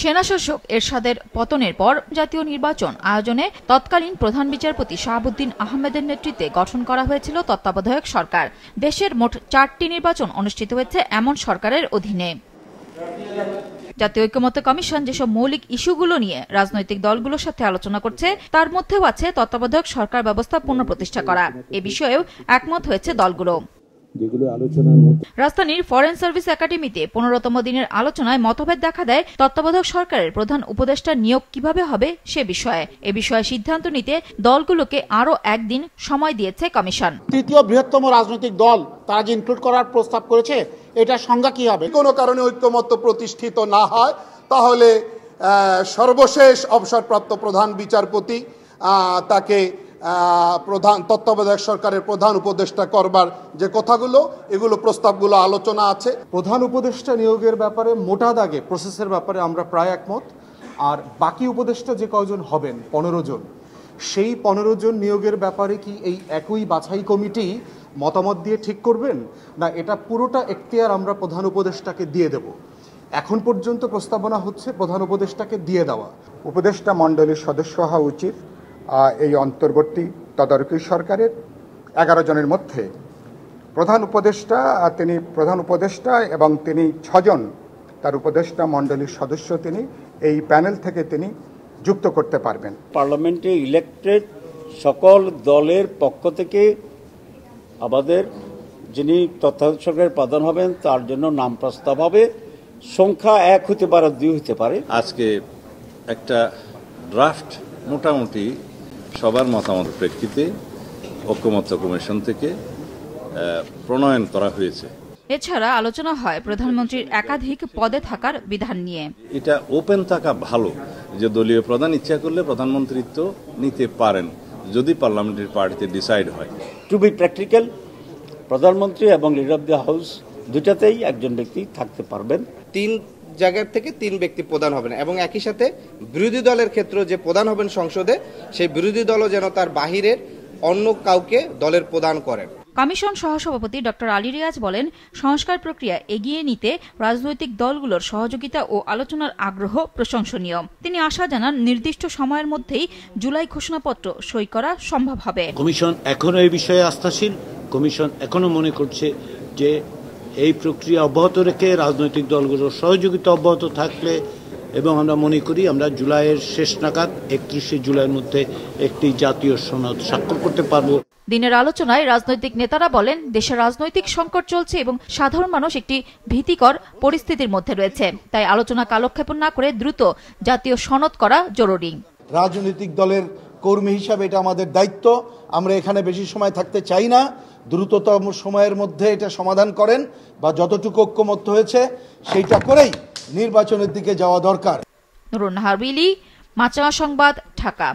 সেনাশাসক এরশাদের পতনের পর জাতীয় নির্বাচন আয়োজনে তৎকালীন প্রধান বিচারপতি শাহাবুদ্দিন আহমেদের নেতৃত্বে গঠন করা হয়েছিল তত্ত্বাবধায়ক সরকার। দেশের মোট 4টি নির্বাচন অনুষ্ঠিত হয়েছে এমন সরকারের অধীনে। জাতীয় ঐকমত্য কমিশন যেসব মৌলিক ইস্যুগুলো নিয়ে রাজনৈতিক দলগুলোর সাথে আলোচনা করছে তার মধ্যেও আছে তত্ত্বাবধায়ক সরকার ব্যবস্থা পুনঃপ্রতিষ্ঠা করা। এ বিষয়েও একমত হয়েছে দলগুলো। রাজধানীর ফরেন সার্ভিস একাডেমিতে 15তম দিনের আলোচনায় মতভেদ দেখা দেয় তত্ত্বাবধায়ক সরকারের প্রধান উপদেষ্টা নিয়োগ কিভাবে হবে সে বিষয়ে। এ বিষয়ে সিদ্ধান্ত নিতে দলগুলোকে আরও একদিন সময় দিয়েছে কমিশন। তৃতীয় বৃহত্তম রাজনৈতিক দল তারা যে ইনক্লুড করার প্রস্তাব করেছে, এটা সংজ্ঞা কি হবে? কোনো কারণে ঐক্যমত্য প্রতিষ্ঠিত না হয় তাহলে সর্বশেষ অবসরপ্রাপ্ত প্রধান বিচারপতি তাকে প্রধান তত্ত্বাবধায়ক সরকারের প্রধান উপদেষ্টা করবার যে কথাগুলো, এগুলো প্রস্তাবগুলো আলোচনা আছে। প্রধান উপদেষ্টা নিয়োগের ব্যাপারে মোটা দাগে প্রসেসের ব্যাপারে আমরা প্রায় একমত। আর বাকি উপদেষ্টা যে কয়জন হবেন 15 জন, সেই 15 জন নিয়োগের ব্যাপারে কি এই একই বাছাই কমিটি মতামত দিয়ে ঠিক করবেন, না এটা পুরোটা এখতিয়ার আমরা প্রধান উপদেষ্টাকে দিয়ে দেব? এখন পর্যন্ত প্রস্তাবনা হচ্ছে প্রধান উপদেষ্টাকে দিয়ে দেওয়া। উপদেষ্টা মণ্ডলীর সদস্য হওয়া উচিত এই অন্তর্বর্তী তদারকি সরকারের 11 জনের মধ্যে প্রধান উপদেষ্টা এবং তিনি 6 জন তার উপদেষ্টা মণ্ডলীর সদস্য তিনি এই প্যানেল থেকে তিনি যুক্ত করতে পারবেন। পার্লামেন্টে ইলেক্টেড সকল দলের পক্ষ থেকে আমাদের যিনি তত্ত্বাবধায়ক সরকারের প্রধান হবেন তার জন্য নাম প্রস্তাব হবে। সংখ্যা 1 হতে পারে, 2 হতে পারে। আজকে একটা ড্রাফট মোটামুটি সবার মতামত প্রেক্ষিতে ঐকমত্য কমিশন থেকে প্রণয়ন করা হয়েছে। এছাড়া আলোচনা হয় প্রধানমন্ত্রীর একাধিক পদে থাকার বিধান নিয়ে। এটা ওপেন থাকা ভালো, যে দলীয় প্রধান ইচ্ছা করলে প্রধানমন্ত্রিত্ব নিতে পারেন যদি পার্লামেন্টারি পার্টিতে ডিসাইড হয়। টু বি প্র্যাকটিক্যাল, প্রধানমন্ত্রী এবং লিডার অব দ্য হাউস দুটাতেই একজন ব্যক্তি থাকতে পারবেন। 3 জায়গার থেকে 3 ব্যক্তি প্রধান হবেন এবং একই সাথে বিরোধী দলের ক্ষেত্রে যে প্রধান হবেন সংসদে, সেই বিরোধী দলও যেন তার বাহিরের অন্য কাউকে দলের প্রধান করেন। কমিশন সহসভাপতি ডক্টর আলী রিয়াজ বলেন, সংস্কার প্রক্রিয়া এগিয়ে নিতে রাজনৈতিক দলগুলোর সহযোগিতা ও আলোচনার আগ্রহ প্রশংসনীয়। তিনি আশা জানান নির্দিষ্ট সময়ের মধ্যেই জুলাই ঘোষণাপত্র সই করা সম্ভব হবে। কমিশন এখনো এই বিষয়ে আস্থাশীল। কমিশন এখনো মনে করছে যে এই প্রক্রিয়া অব্যাহত রেখে রাজনৈতিক দলগুলোর সহযোগিতা অব্যাহত থাকলে, এবং আমরা মনে করি আমরা জুলাইয়ের শেষ নাগাদ 31শে জুলাইয়ের মধ্যে একটি জাতীয় সনদ স্বাক্ষর করতে পারব। দিনের আলোচনায় রাজনৈতিক নেতারা বলেন, দেশে রাজনৈতিক সংকট চলছে এবং সাধারণ মানুষ একটি ভীতিকর পরিস্থিতির মধ্যে রয়েছে। তাই আলোচনা কালক্ষেপণ না করে দ্রুত জাতীয় সনদ করা জরুরি। রাজনৈতিক দলের কর্মী হিসাবে এটা আমাদের দায়িত্ব। আমরা এখানে বেশি সময় থাকতে চাই না। দ্রুততম সময়ের মধ্যে এটা সমাধান করেন, বা যতটুকু ঐক্যমত্য হয়েছে সেইটা করেই নির্বাচনের দিকে যাওয়া দরকার। নুরুন নাহার বিলি, মাছরাঙা সংবাদ, ঢাকা।